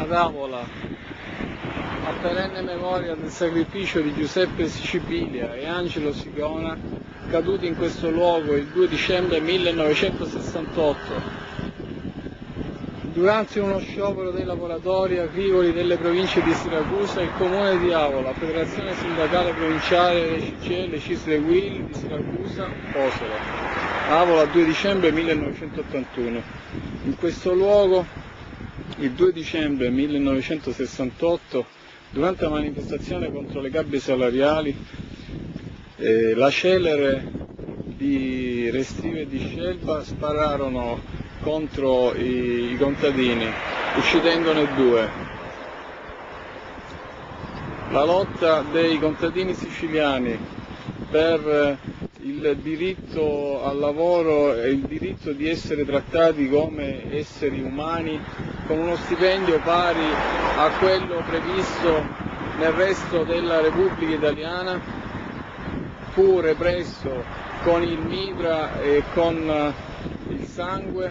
ad Avola, a perenne memoria del sacrificio di Giuseppe Sicipilia e Angelo Sigona, caduti in questo luogo il 2 dicembre 1968, durante uno sciopero dei lavoratori agricoli delle province di Siracusa, il comune di Avola, Federazione Sindacale Provinciale CGIL CISL UIL di Siracusa, Osolo, Avola 2 dicembre 1981. In questo luogo, il 2 dicembre 1968, durante la manifestazione contro le gabbie salariali, la Celere di Restive e di Scelba spararono contro i contadini, uccidendone 2. La lotta dei contadini siciliani per il diritto al lavoro e il diritto di essere trattati come esseri umani con uno stipendio pari a quello previsto nel resto della Repubblica Italiana fu represso con il mitra e con il sangue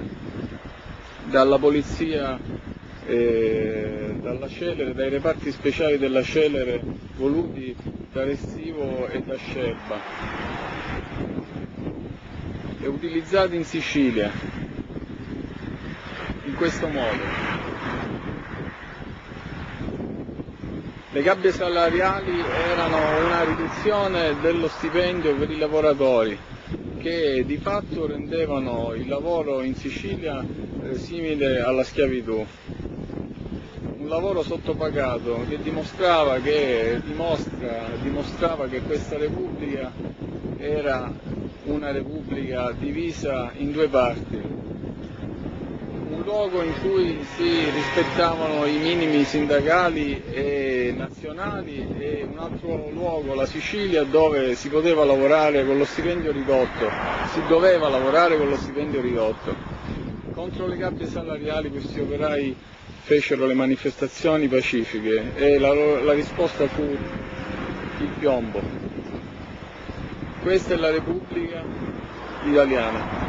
dalla polizia, dalla Celere, dai reparti speciali della Celere voluti da Restivo e da Scelba e utilizzati in Sicilia in questo modo. Le gabbie salariali erano una riduzione dello stipendio per i lavoratori che di fatto rendevano il lavoro in Sicilia simile alla schiavitù. Un lavoro sottopagato che dimostrava che questa Repubblica era una Repubblica divisa in 2 parti. Un luogo in cui si rispettavano i minimi sindacali e nazionali e un altro luogo, la Sicilia, dove si poteva lavorare con lo stipendio ridotto, si doveva lavorare con lo stipendio ridotto. Contro le gabbie salariali questi operai fecero le manifestazioni pacifiche e la risposta fu il piombo. Questa è la Repubblica Italiana.